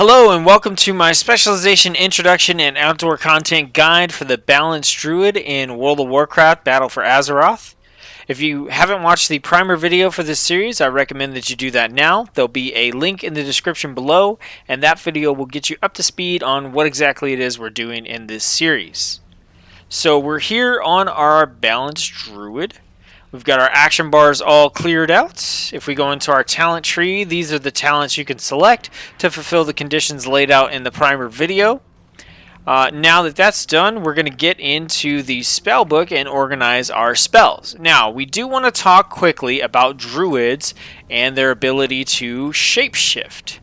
Hello and welcome to my Specialization Introduction and Outdoor Content Guide for the Balance Druid in World of Warcraft Battle for Azeroth. If you haven't watched the primer video for this series, I recommend that you do that now. There'll be a link in the description below, and that video will get you up to speed on what exactly it is we're doing in this series. So we're here on our Balance Druid. We've got our action bars all cleared out. If we go into our talent tree, these are the talents you can select to fulfill the conditions laid out in the primer video. Now that that's done, we're going to get into the spell book and organize our spells. Now, we do want to talk quickly about druids and their ability to shapeshift.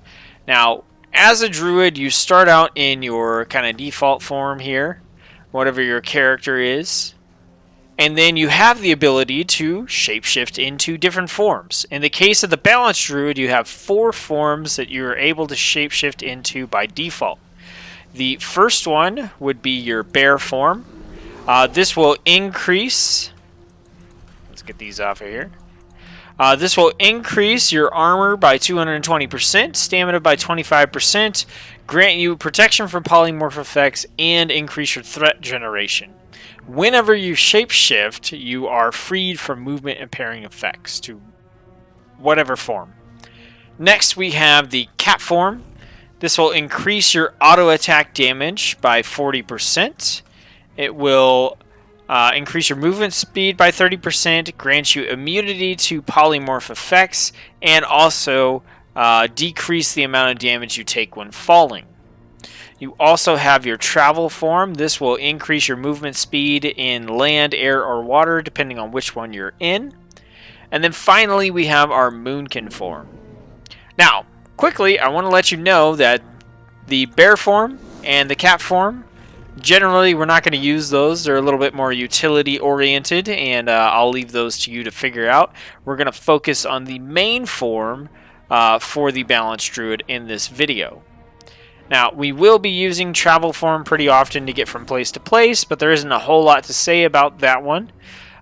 Now, as a druid, you start out in your kind of default form here, whatever your character is. And then you have the ability to shapeshift into different forms. In the case of the Balance Druid, you have 4 forms that you're able to shapeshift into by default. The first one would be your bear form. This will increase... Let's get these off of here. This will increase your armor by 220%, stamina by 25%, grant you protection from polymorph effects, and increase your threat generation. Whenever you shapeshift, you are freed from movement impairing effects to whatever form. Next, we have the cat form. This will increase your auto attack damage by 40%. It will increase your movement speed by 30%, grant you immunity to polymorph effects, and also decrease the amount of damage you take when falling. You also have your travel form. This will increase your movement speed in land, air, or water, depending on which one you're in. And then finally, we have our moonkin form. Now, quickly, I want to let you know that the bear form and the cat form, generally, we're not going to use those. They're a little bit more utility-oriented, and I'll leave those to you to figure out. We're going to focus on the main form for the Balance Druid in this video. Now, we will be using travel form pretty often to get from place to place, but there isn't a whole lot to say about that one.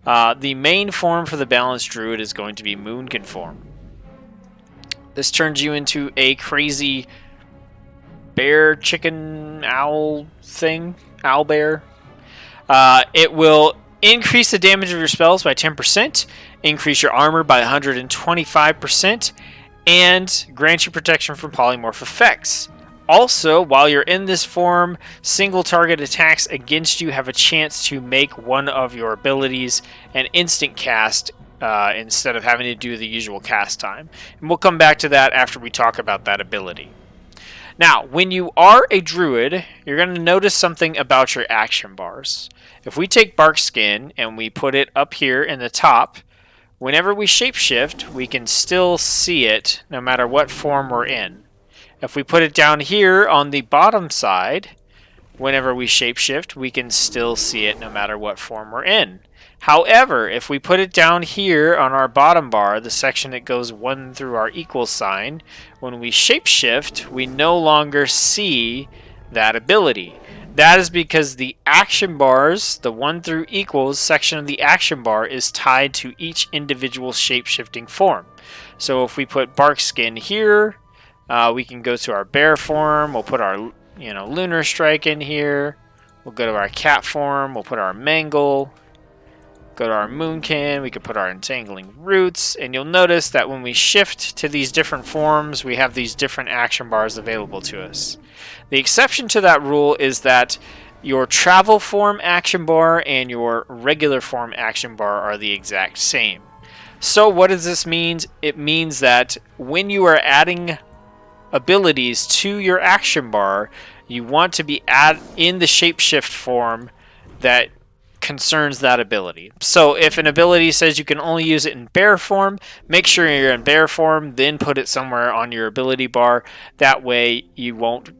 The main form for the Balance Druid is going to be moonkin form. This turns you into a crazy bear, chicken, owl thing. Owl bear. It will increase the damage of your spells by 10%, increase your armor by 125%, and grant you protection from polymorph effects. Also, while you're in this form, single target attacks against you have a chance to make one of your abilities an instant cast instead of having to do the usual cast time. And we'll come back to that after we talk about that ability. Now, when you are a druid, you're going to notice something about your action bars. If we take bark skin and we put it up here in the top, whenever we shapeshift, we can still see it no matter what form we're in. If we put it down here on the bottom side, whenever we shapeshift, we can still see it no matter what form we're in. However, if we put it down here on our bottom bar, the section that goes 1 through our equal sign, when we shapeshift, we no longer see that ability. That is because the action bars, the 1 through equals section of the action bar, is tied to each individual shapeshifting form. So if we put bark skin here, we can go to our bear form. We'll put our lunar strike in here. We'll go to our cat form. We'll put our mangle. Go to our moonkin. We can put our entangling roots. And you'll notice that when we shift to these different forms, we have these different action bars available to us. The exception to that rule is that your travel form action bar and your regular form action bar are the exact same. So what does this mean? It means that when you are adding abilities to your action bar, you want to be in the shapeshift form that concerns that ability. So if an ability says you can only use it in bear form, make sure you're in bear form, then put it somewhere on your ability bar. That way you won't,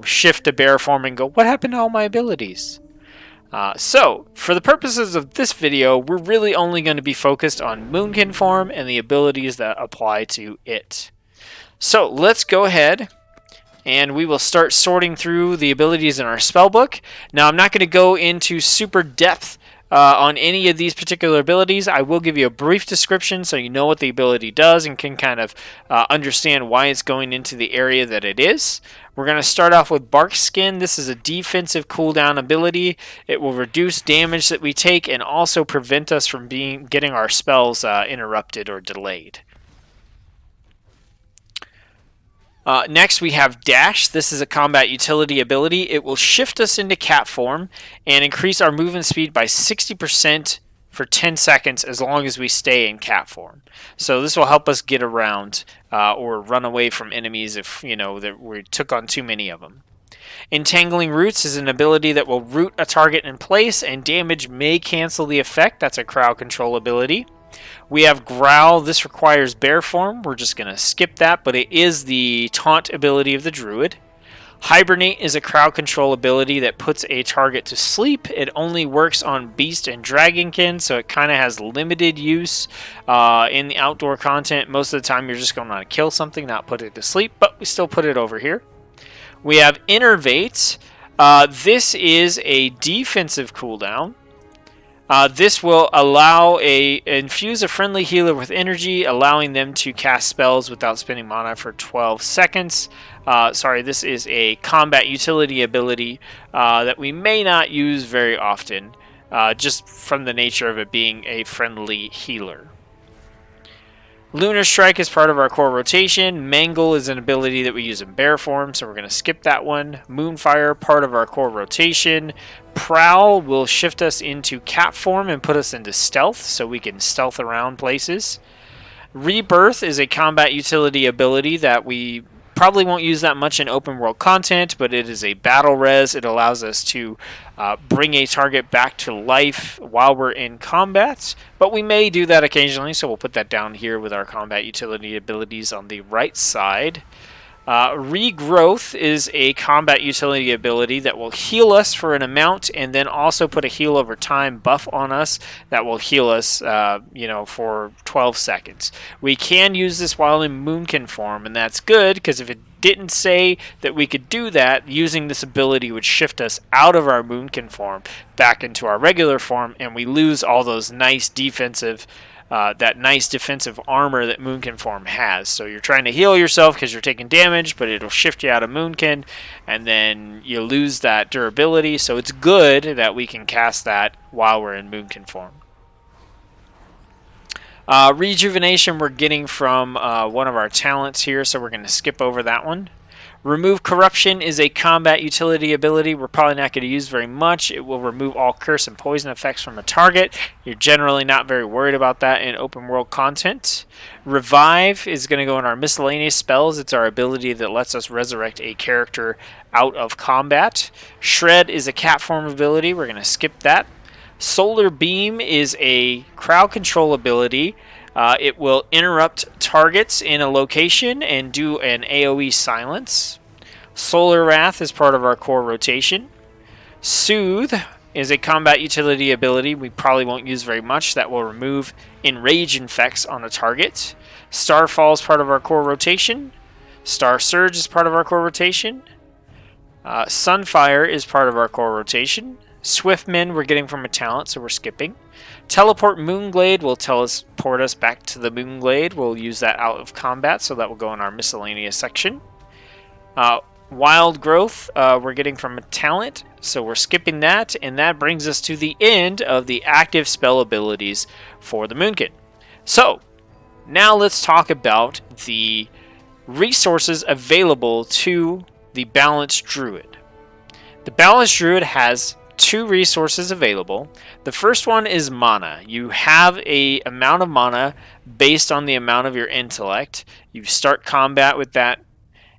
shift to bear form and go, what happened to all my abilities? So for the purposes of this video, we're really only going to be focused on moonkin form and the abilities that apply to it. So let's go ahead and we will start sorting through the abilities in our spellbook. Now, I'm not going to go into super depth on any of these particular abilities. I will give you a brief description so you know what the ability does and can kind of understand why it's going into the area that it is. We're going to start off with Bark Skin. This is a defensive cooldown ability. It will reduce damage that we take and also prevent us from getting our spells interrupted or delayed. Next, we have Dash. This is a combat utility ability. It will shift us into cat form and increase our movement speed by 60% for 10 seconds as long as we stay in cat form. So this will help us get around or run away from enemies if that we took on too many of them. Entangling Roots is an ability that will root a target in place and damage may cancel the effect. That's a crowd control ability. We have Growl. This requires bear form. We're just going to skip that, but it is the taunt ability of the druid. Hibernate is a crowd control ability that puts a target to sleep. It only works on beast and dragonkin, so it kind of has limited use in the outdoor content. Most of the time you're just going to kill something, not put it to sleep, but we still put it over here. We have Innervate. This is a defensive cooldown. This will infuse a friendly healer with energy, allowing them to cast spells without spending mana for 12 seconds. This is a combat utility ability that we may not use very often, just from the nature of it being a friendly healer. Lunar Strike is part of our core rotation. Mangle is an ability that we use in bear form, so we're going to skip that one. Moonfire, part of our core rotation. Prowl will shift us into cat form and put us into stealth, so we can stealth around places. Rebirth is a combat utility ability that we probably won't use that much in open world content, but it is a battle res. It allows us to bring a target back to life while we're in combat, but we may do that occasionally, so we'll put that down here with our combat utility abilities on the right side. Regrowth is a combat utility ability that will heal us for an amount and then also put a heal over time buff on us that will heal us for 12 seconds. We can use this while in Moonkin form, and that's good because if it didn't say that we could do that, using this ability would shift us out of our Moonkin form back into our regular form, and we lose all those nice defensive armor that Moonkin form has. So you're trying to heal yourself because you're taking damage, but it'll shift you out of Moonkin, and then you lose that durability. So it's good that we can cast that while we're in Moonkin form. Rejuvenation we're getting from one of our talents here, so we're going to skip over that one. Remove Corruption is a combat utility ability we're probably not going to use very much. It will remove all curse and poison effects from a target. You're generally not very worried about that in open world content. Revive is going to go in our miscellaneous spells. It's our ability that lets us resurrect a character out of combat. Shred is a cat form ability. We're going to skip that. Solar Beam is a crowd control ability. It will interrupt targets in a location and do an AoE silence. Solar Wrath is part of our core rotation. Soothe is a combat utility ability we probably won't use very much that will remove enrage effects on a target. Starfall is part of our core rotation. Star Surge is part of our core rotation. Sunfire is part of our core rotation. Swiftmen we're getting from a talent, so we're skipping. Teleport Moonglade will teleport us back to the Moonglade. We'll use that out of combat, so that will go in our miscellaneous section. Wild Growth we're getting from a talent, so we're skipping that, and that brings us to the end of the active spell abilities for the Moonkin. So, now let's talk about the resources available to the Balance Druid. The Balance Druid has two resources available. The first one is mana. You have a amount of mana based on the amount of your intellect. You start combat with that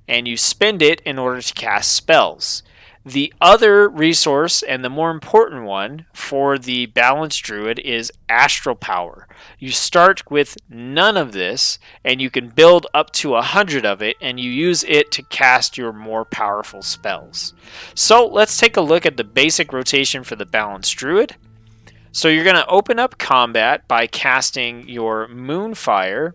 and you spend it in order to cast spells. The other resource, and the more important one for the Balance Druid, is Astral Power. You start with none of this, and you can build up to 100 of it, and you use it to cast your more powerful spells. So let's take a look at the basic rotation for the Balance Druid. So you're going to open up combat by casting your Moonfire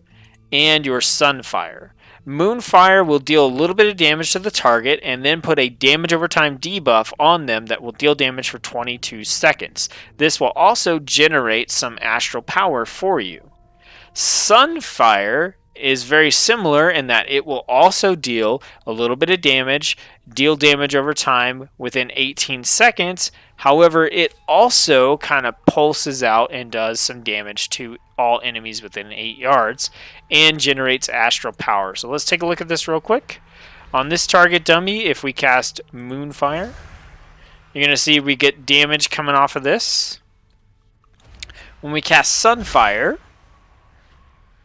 and your Sunfire. Moonfire will deal a little bit of damage to the target and then put a damage over time debuff on them that will deal damage for 22 seconds. This will also generate some astral power for you. Sunfire is very similar in that it will also deal a little bit of damage, deal damage over time within 18 seconds. However, it also kind of pulses out and does some damage to all enemies within 8 yards and generates astral power. So let's take a look at this real quick. On this target dummy, if we cast Moonfire, you're going to see we get damage coming off of this. When we cast Sunfire,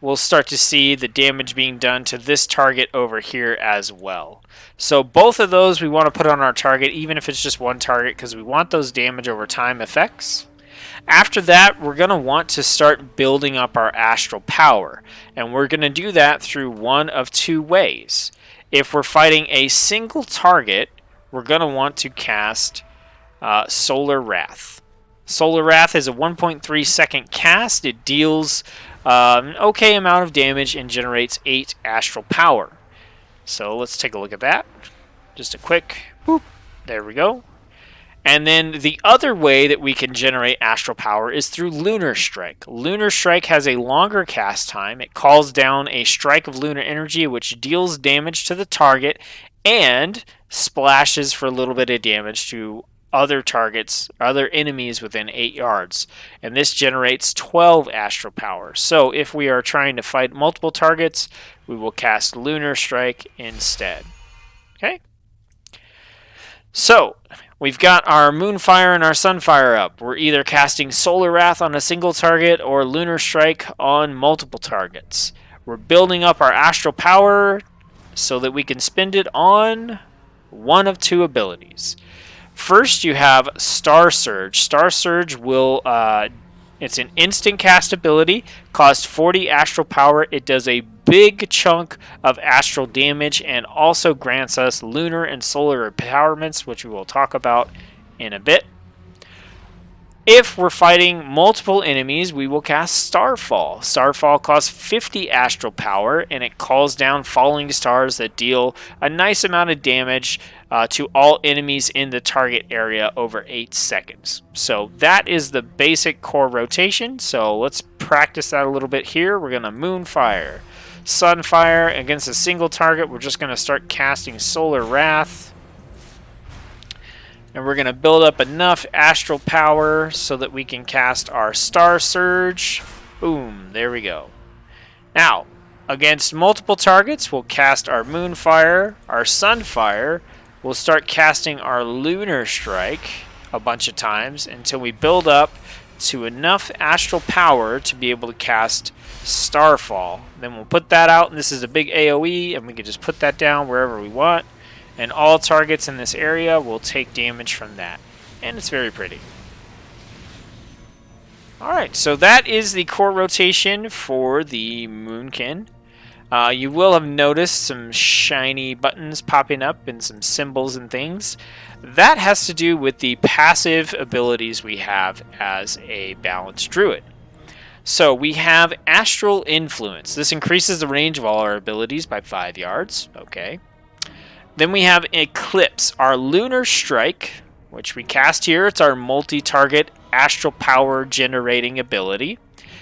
we'll start to see the damage being done to this target over here as well. So both of those we want to put on our target, even if it's just one target, because we want those damage over time effects. After that, we're going to want to start building up our astral power, and we're going to do that through one of two ways. If we're fighting a single target, we're going to want to cast Solar Wrath. Solar Wrath is a 1.3 second cast. It deals an okay amount of damage and generates 8 astral power. So let's take a look at that. Just a quick whoop. There we go. And then the other way that we can generate astral power is through Lunar Strike. Lunar Strike has a longer cast time. It calls down a strike of lunar energy which deals damage to the target and splashes for a little bit of damage to other targets, other enemies within 8 yards. And this generates 12 astral power. So if we are trying to fight multiple targets, we will cast Lunar Strike instead. Okay? So we've got our Moonfire and our Sunfire up. We're either casting Solar Wrath on a single target or Lunar Strike on multiple targets. We're building up our astral power so that we can spend it on one of two abilities. First, you have Star Surge. Star Surge will, it's an instant cast ability, costs 40 astral power. It does a big chunk of astral damage and also grants us lunar and solar empowerments, which we will talk about in a bit. If we're fighting multiple enemies, we will cast Starfall. Starfall costs 50 astral power, and it calls down falling stars that deal a nice amount of damage to all enemies in the target area over 8 seconds. So that is the basic core rotation. So let's practice that a little bit here. We're going to Moonfire. Sunfire against a single target. We're just going to start casting Solar Wrath. And we're going to build up enough astral power so that we can cast our Star Surge. Boom, there we go. Now, against multiple targets, we'll cast our Moonfire, our Sunfire. We'll start casting our Lunar Strike a bunch of times until we build up to enough astral power to be able to cast Starfall. Then we'll put that out, and this is a big AoE, and we can just put that down wherever we want. And all targets in this area will take damage from that. And it's very pretty. Alright, so that is the core rotation for the Moonkin. You will have noticed some shiny buttons popping up and some symbols and things. That has to do with the passive abilities we have as a Balance Druid. So we have Astral Influence. This increases the range of all our abilities by 5 yards. Okay. Then we have Eclipse, our Lunar Strike, which we cast here. It's our multi-target astral power generating ability.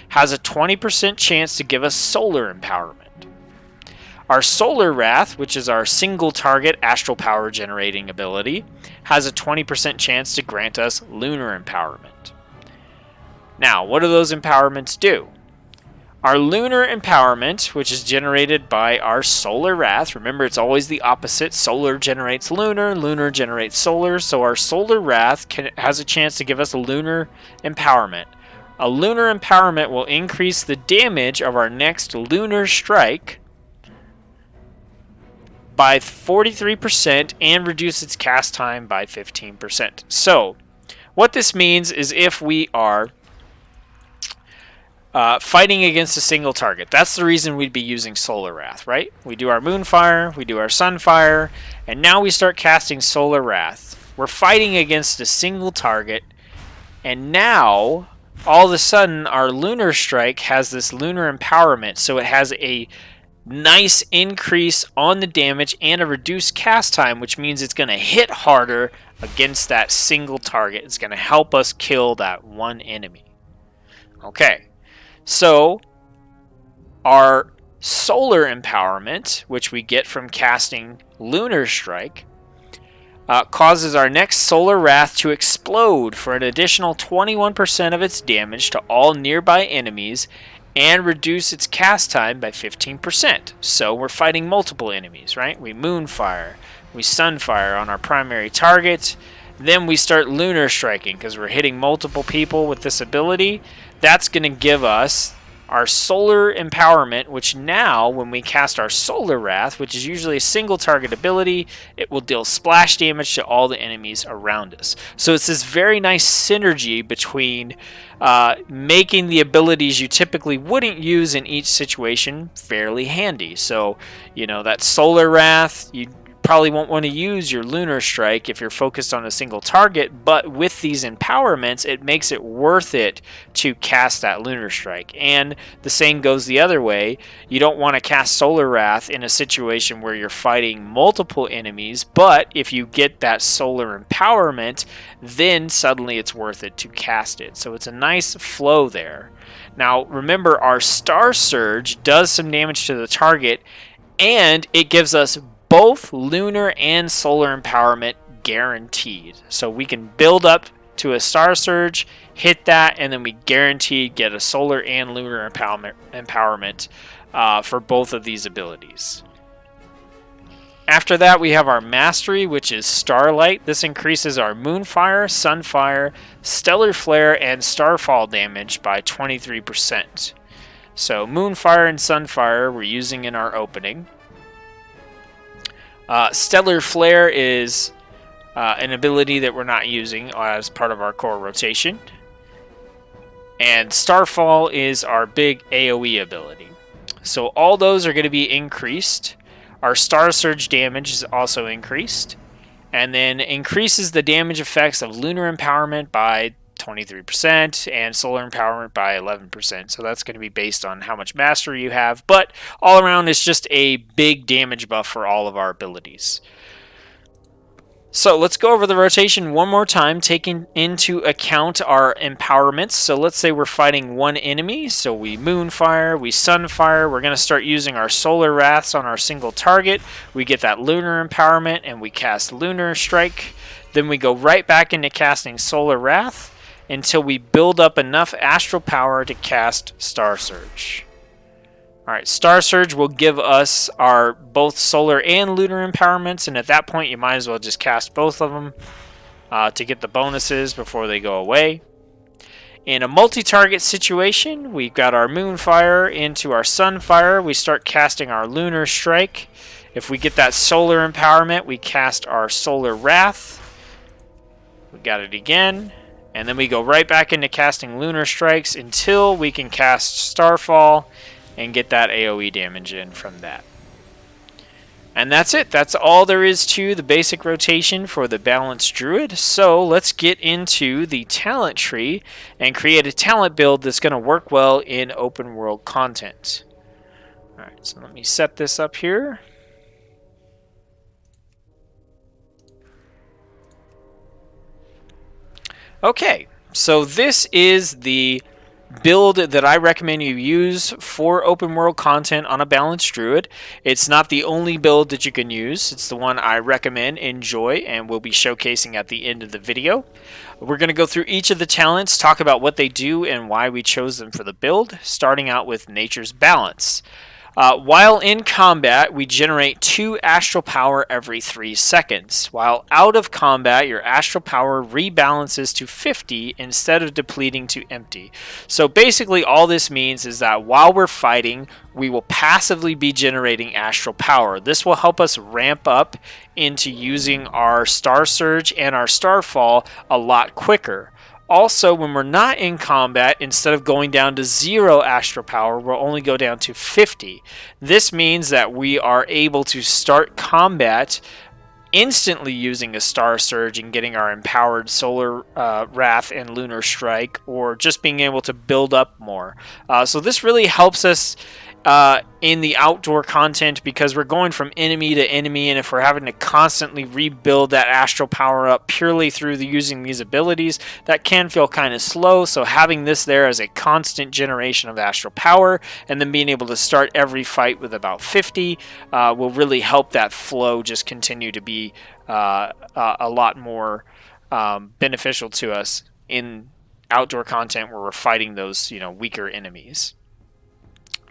Has a 20% chance to give us solar empowerment. Our Solar Wrath, which is our single target astral power generating ability, has a 20% chance to grant us lunar empowerment. Now, what do those empowerments do? Our lunar empowerment, which is generated by our Solar Wrath, remember it's always the opposite. Solar generates lunar, lunar generates solar. So our Solar Wrath has a chance to give us a lunar empowerment. A lunar empowerment will increase the damage of our next Lunar Strike by 43% and reduce its cast time by 15%. So what this means is if we are fighting against a single target. That's the reason we'd be using Solar Wrath, right? We do our Moonfire, we do our Sunfire, and now we start casting Solar Wrath. We're fighting against a single target, and now, all of a sudden, our Lunar Strike has this lunar empowerment, so it has a nice increase on the damage and a reduced cast time, which means it's going to hit harder against that single target. It's going to help us kill that one enemy. Okay, so our solar empowerment, which we get from casting Lunar Strike, causes our next Solar Wrath to explode for an additional 21% of its damage to all nearby enemies and reduce its cast time by 15%. So we're fighting multiple enemies, right? We Moonfire, we Sunfire on our primary target, then we start Lunar Striking because we're hitting multiple people with this ability. That's going to give us our Solar Empowerment, which now, when we cast our Solar Wrath, which is usually a single target ability, it will deal splash damage to all the enemies around us. So it's this very nice synergy between making the abilities you typically wouldn't use in each situation fairly handy. So, you know, that Solar Wrath, you probably won't want to use your Lunar Strike if you're focused on a single target, but with these empowerments, it makes it worth it to cast that Lunar Strike. And the same goes the other way. You don't want to cast Solar Wrath in a situation where you're fighting multiple enemies, but if you get that Solar Empowerment, then suddenly it's worth it to cast it. So it's a nice flow there. Now, remember, our Star Surge does some damage to the target, and it gives us both lunar and solar empowerment guaranteed. So we can build up to a Star Surge, hit that, and then we guaranteed get a solar and lunar empowerment for both of these abilities. After that, we have our Mastery, which is Starlight. This increases our Moonfire, Sunfire, Stellar Flare, and Starfall damage by 23%. So Moonfire and Sunfire we're using in our opening. Stellar Flare is an ability that we're not using as part of our core rotation. And Starfall is our big AoE ability. So all those are going to be increased. Our Star Surge damage is also increased. And then increases the damage effects of Lunar Empowerment by 23% and Solar Empowerment by 11%. So that's going to be based on how much mastery you have. But all around, it's just a big damage buff for all of our abilities. So let's go over the rotation one more time, taking into account our empowerments. So let's say we're fighting one enemy. So we Moonfire, we Sunfire. We're going to start using our Solar Wraths on our single target. We get that Lunar Empowerment and we cast Lunar Strike. Then we go right back into casting Solar Wrath until we build up enough astral power to cast Star Surge. Alright, Star Surge will give us our both solar and lunar empowerments, and at that point you might as well just cast both of them to get the bonuses before they go away. In a multi-target situation, we've got our Moonfire into our Sunfire. We start casting our Lunar Strike. If we get that solar empowerment, we cast our Solar Wrath. We got it again. And then we go right back into casting Lunar Strikes until we can cast Starfall and get that AoE damage in from that. And that's it. That's all there is to the basic rotation for the Balance Druid. So let's get into the talent tree and create a talent build that's going to work well in open world content. Alright, so let me set this up here. Okay, so this is the build that I recommend you use for open world content on a Balanced Druid. It's not the only build that you can use. It's the one I recommend, enjoy, and we'll be showcasing at the end of the video. We're going to go through each of the talents, talk about what they do and why we chose them for the build, starting out with Nature's Balance. While in combat, we generate 2 astral power every 3 seconds. While out of combat, your astral power rebalances to 50 instead of depleting to empty. So basically all this means is that while we're fighting, we will passively be generating astral power. This will help us ramp up into using our Star Surge and our Starfall a lot quicker. Also, when we're not in combat, instead of going down to 0 astral power, we'll only go down to 50. This means that we are able to start combat instantly using a Star Surge and getting our empowered Solar Wrath and Lunar Strike, or just being able to build up more. So this really helps us in the outdoor content because we're going from enemy to enemy, and if we're having to constantly rebuild that astral power up purely through using these abilities, that can feel kind of slow. So having this there as a constant generation of astral power, and then being able to start every fight with about 50 will really help that flow just continue to be a lot more beneficial to us in outdoor content where we're fighting those weaker enemies.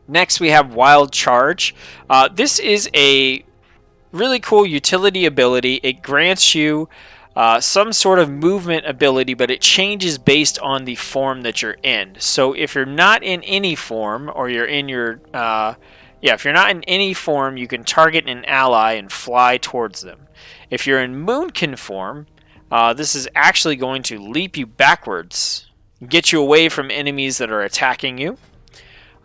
Next, we have Wild Charge. This is a really cool utility ability. It grants you some sort of movement ability, but it changes based on the form that you're in. So if you're not in any form, or you're in your if you're not in any form, you can target an ally and fly towards them. If you're in Moonkin form, this is actually going to leap you backwards, get you away from enemies that are attacking you.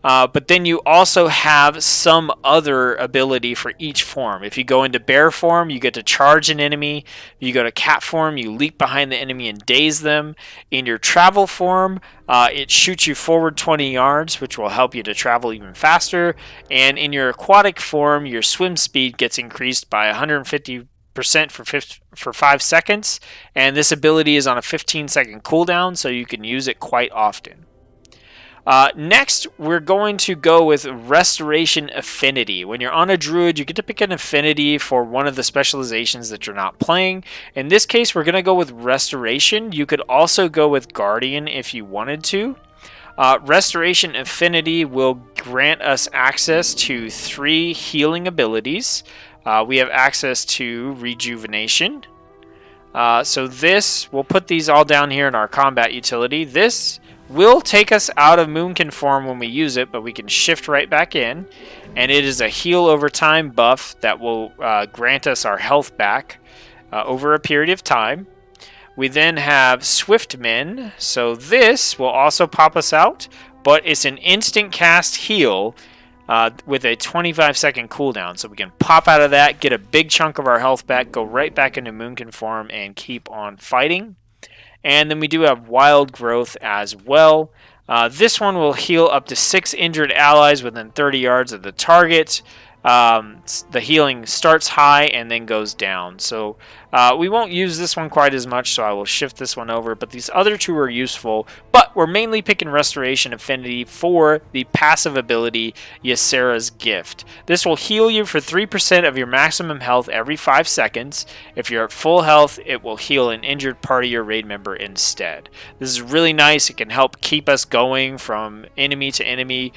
But then you also have some other ability for each form. If you go into bear form, you get to charge an enemy. If you go to cat form, you leap behind the enemy and daze them. In your travel form, it shoots you forward 20 yards, which will help you to travel even faster. And in your aquatic form, your swim speed gets increased by 150% for 5 seconds. And this ability is on a 15-second cooldown, so you can use it quite often. Next, we're going to go with Restoration Affinity. When you're on a druid, you get to pick an affinity for one of the specializations that you're not playing. In this case, we're going to go with Restoration. You could also go with Guardian if you wanted to. Restoration Affinity will grant us access to 3 healing abilities. We have access to Rejuvenation. So this, we'll put these all down here in our combat utility. This will take us out of Moonkin form when we use it, but we can shift right back in. And it is a heal over time buff that will grant us our health back over a period of time. We then have Swiftmen, so this will also pop us out, but it's an instant cast heal with a 25-second cooldown. So we can pop out of that, get a big chunk of our health back, go right back into Moonkin form, and keep on fighting. And then we do have Wild Growth as well. This one will heal up to 6 injured allies within 30 yards of the target. The healing starts high and then goes down. So we won't use this one quite as much, so I will shift this one over. But these other two are useful. But we're mainly picking Restoration Affinity for the passive ability, Ysera's Gift. This will heal you for 3% of your maximum health every 5 seconds. If you're at full health, it will heal an injured party or raid member instead. This is really nice. It can help keep us going from enemy to enemy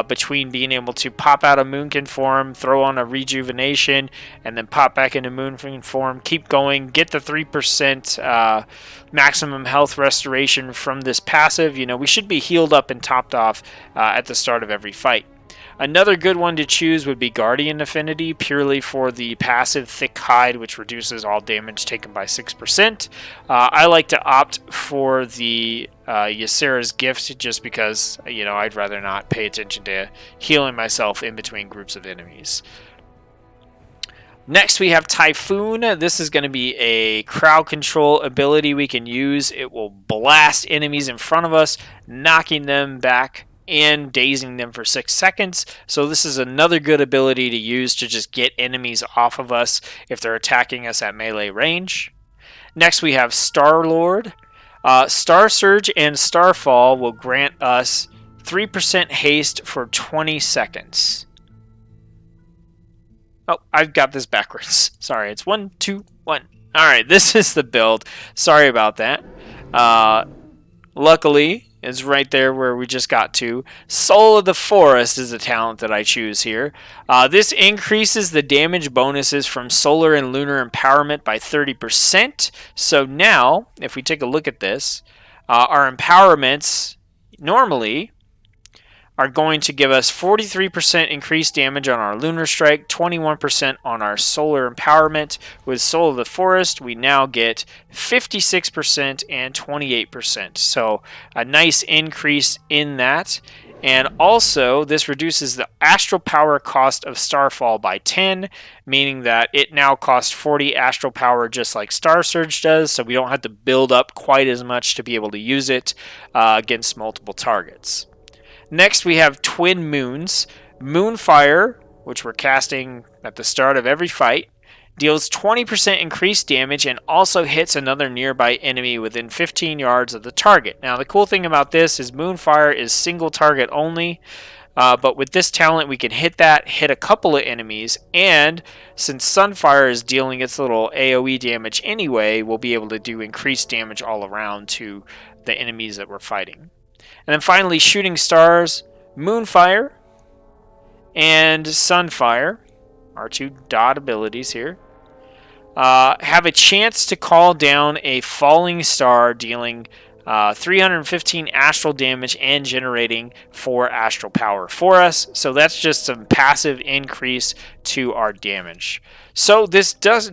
between being able to pop out of Moonkin form, throw on a Rejuvenation, and then pop back into Moonkin form, keep going, get the 3% maximum health restoration from this passive. We should be healed up and topped off at the start of every fight. Another good one to choose would be Guardian Affinity, purely for the passive Thick Hide, which reduces all damage taken by 6%. I like to opt for the Ysera's Gift just because, I'd rather not pay attention to healing myself in between groups of enemies. Next, we have Typhoon. This is going to be a crowd control ability we can use. It will blast enemies in front of us, knocking them back and dazing them for 6 seconds. So this is another good ability to use to just get enemies off of us if they're attacking us at melee range. Next, we have Star-Lord. Star Surge and Starfall will grant us 3% haste for 20 seconds. Oh, I've got this backwards. Sorry, it's 1, 2, 1. Alright, this is the build. Sorry about that. Luckily, it's right there where we just got to. Soul of the Forest is a talent that I choose here. This increases the damage bonuses from solar and lunar empowerment by 30%. So now, if we take a look at this, our empowerments normally are going to give us 43% increased damage on our Lunar Strike, 21% on our Solar Empowerment. With Soul of the Forest, we now get 56% and 28%. So a nice increase in that. And also, this reduces the astral power cost of Starfall by 10, meaning that it now costs 40 astral power just like Star Surge does, so we don't have to build up quite as much to be able to use it against multiple targets. Next, we have Twin Moons. Moonfire, which we're casting at the start of every fight, deals 20% increased damage and also hits another nearby enemy within 15 yards of the target. Now, the cool thing about this is Moonfire is single target only, but with this talent we can hit a couple of enemies, and since Sunfire is dealing its little AoE damage anyway, we'll be able to do increased damage all around to the enemies that we're fighting. And then finally, Shooting Stars, Moonfire, and Sunfire, our two dot abilities here, have a chance to call down a falling star, dealing 315 astral damage and generating 4 astral power for us. So that's just some passive increase to our damage. So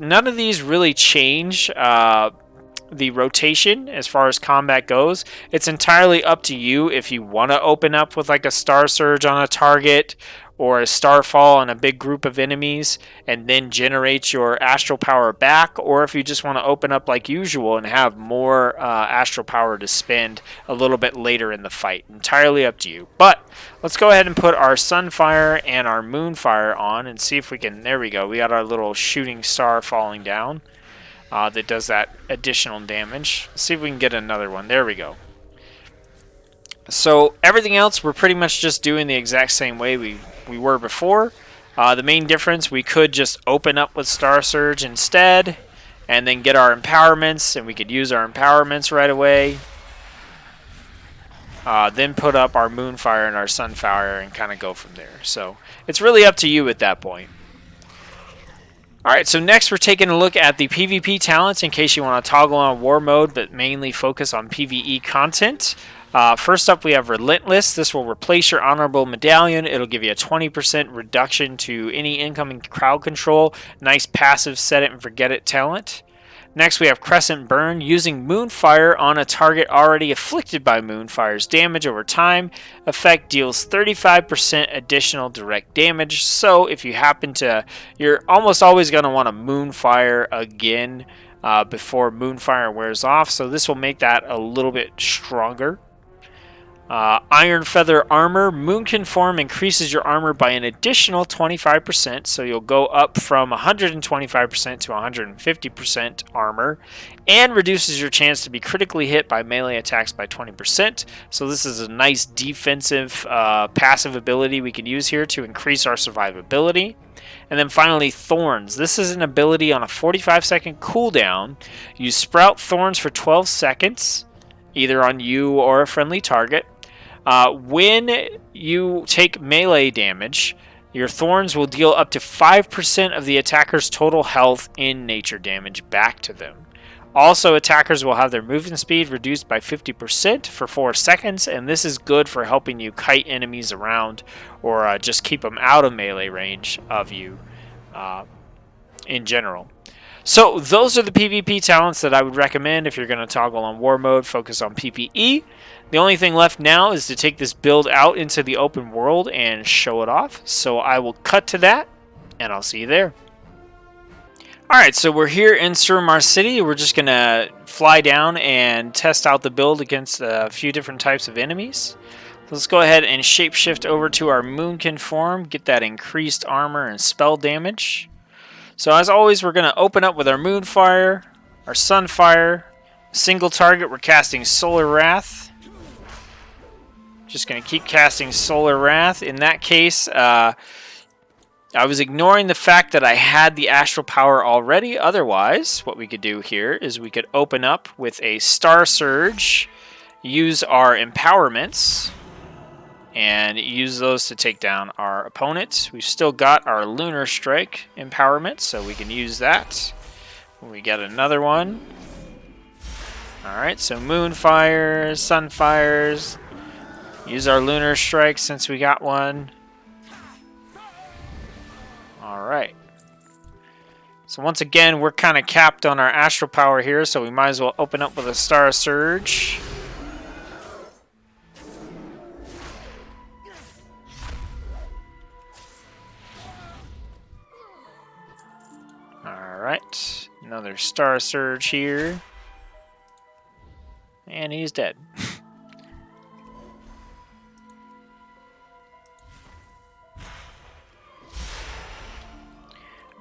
none of these really change the rotation as far as combat goes. It's entirely up to you if you want to open up with like a Star Surge on a target or a Starfall on a big group of enemies and then generate your astral power back, or if you just want to open up like usual and have more astral power to spend a little bit later in the fight. Entirely up to you. But let's go ahead and put our Sunfire and our Moonfire on and see if we can. There we go. We got our little shooting star falling down that does that additional damage. Let's see if we can get another one. There we go. So everything else we're pretty much just doing the exact same way we were before. The main difference, we could just open up with Star Surge instead and then get our empowerments, and we could use our empowerments right away. Then put up our Moonfire and our Sunfire and kind of go from there. So it's really up to you at that point. Alright, so next we're taking a look at the PvP talents in case you want to toggle on War Mode but mainly focus on PvE content. First up we have Relentless. This will replace your Honorable Medallion. It'll give you a 20% reduction to any incoming crowd control. Nice passive set it and forget it talent. Next we have Crescent Burn. Using Moonfire on a target already afflicted by Moonfire's damage over time. Effect deals 35% additional direct damage. So if you happen to, you're almost always going to want to Moonfire again before Moonfire wears off. So this will make that a little bit stronger. Iron Feather Armor. Moonconform increases your armor by an additional 25%, so you'll go up from 125% to 150% armor, and reduces your chance to be critically hit by melee attacks by 20%. So this is a nice defensive passive ability we can use here to increase our survivability. And then finally, Thorns. This is an ability on a 45-second cooldown. You sprout thorns for 12 seconds, either on you or a friendly target. When you take melee damage, your thorns will deal up to 5% of the attacker's total health in nature damage back to them. Also, attackers will have their movement speed reduced by 50% for 4 seconds, and this is good for helping you kite enemies around or just keep them out of melee range of you in general. So those are the PvP talents that I would recommend if you're going to toggle on War Mode, focus on PvE. The only thing left now is to take this build out into the open world and show it off. So I will cut to that, and I'll see you there. Alright, so we're here in Suramar City. We're just going to fly down and test out the build against a few different types of enemies. So let's go ahead and shapeshift over to our Moonconform, get that increased armor and spell damage. So as always, we're going to open up with our Moonfire, our Sunfire. Single target, we're casting Solar Wrath. Just going to keep casting Solar Wrath. In that case, I was ignoring the fact that I had the Astral Power already. Otherwise, what we could do here is we could open up with a Star Surge, use our Empowerments, and use those to take down our opponent. We've still got our Lunar Strike empowerment, so we can use that. We got another one. Alright, so Moonfire, Sunfires. Use our Lunar Strike since we got one. Alright. So once again, we're kind of capped on our Astral Power here, so we might as well open up with a Star Surge. Alright, another Star Surge here. And he's dead.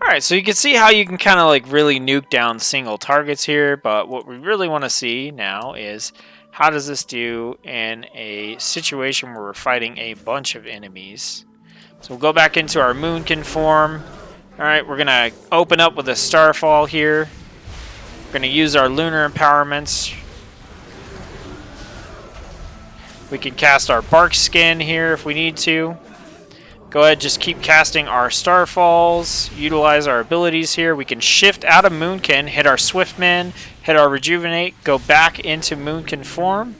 Alright, so you can see how you can kind of like really nuke down single targets here, but what we really want to see now is how does this do in a situation where we're fighting a bunch of enemies. So we'll go back into our Moonkin form. Alright, we're going to open up with a Starfall here. We're going to use our Lunar Empowerments. We can cast our Bark Skin here if we need to. Go ahead, just keep casting our Starfalls, utilize our abilities here. We can shift out of Moonkin, hit our Swiftman, hit our Rejuvenate, go back into Moonkin form.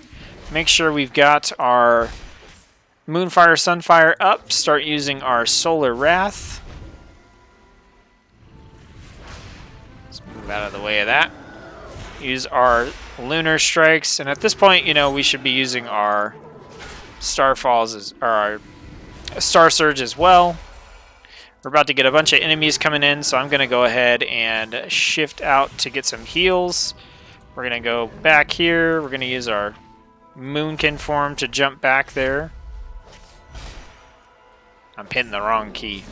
Make sure we've got our Moonfire, Sunfire up. Start using our Solar Wrath. Let's move out of the way of that. Use our Lunar Strikes, and at this point, you know, we should be using our Starfalls or our Star Surge as well. We're about to get a bunch of enemies coming in, so I'm going to go ahead and shift out to get some heals. We're going to go back here. We're going to use our Moonkin form to jump back there. I'm hitting the wrong key.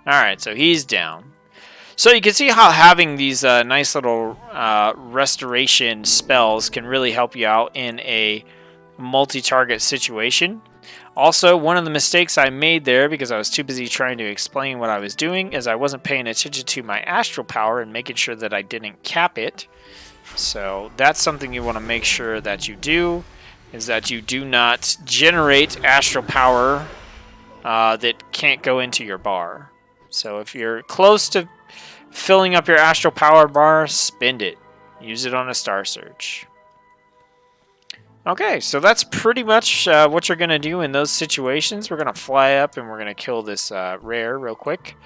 Alright, so he's down. So you can see how having these nice little restoration spells can really help you out in a multi-target situation. Also, one of the mistakes I made there, because I was too busy trying to explain what I was doing, is I wasn't paying attention to my astral power and making sure that I didn't cap it. So that's something you want to make sure that you do, is that you do not generate astral power that can't go into your bar. So if you're close to filling up your astral power bar, spend it. Use it on a Star Surge. Okay, so that's pretty much what you're going to do in those situations. We're going to fly up and we're going to kill this rare real quick.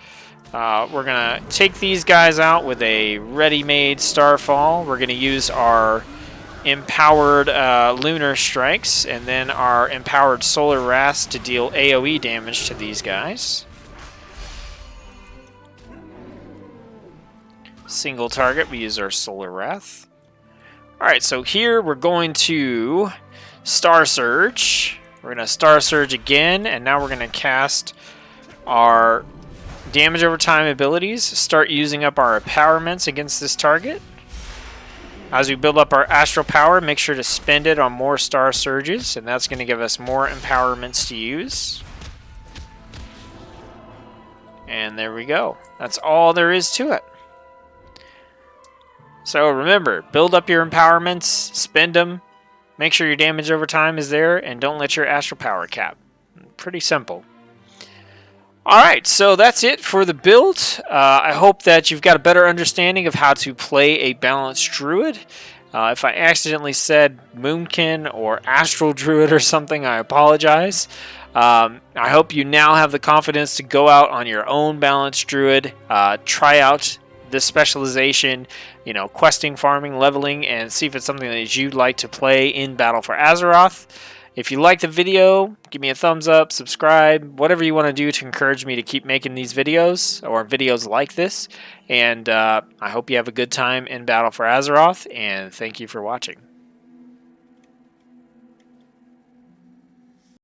We're going to take these guys out with a ready-made Starfall. We're going to use our empowered Lunar Strikes and then our empowered Solar Wrath to deal AoE damage to these guys. Single target, we use our Solar Wrath. Alright, so here we're going to Star Surge. We're going to Star Surge again, and now we're going to cast our damage over time abilities. Start using up our empowerments against this target. As we build up our astral power, make sure to spend it on more Star Surges, and that's going to give us more empowerments to use. And there we go. That's all there is to it. So remember, build up your empowerments, spend them, make sure your damage over time is there, and don't let your astral power cap. Pretty simple. Alright, so that's it for the build. I hope that you've got a better understanding of how to play a Balance Druid. If I accidentally said Moonkin or Astral Druid or something, I apologize. I hope you now have the confidence to go out on your own Balance Druid, try out this specialization, you know, questing, farming, leveling, and see if it's something that you'd like to play in Battle for Azeroth. If you liked the video, give me a thumbs up, subscribe, whatever you want to do to encourage me to keep making these videos, or videos like this. And I hope you have a good time in Battle for Azeroth, and thank you for watching.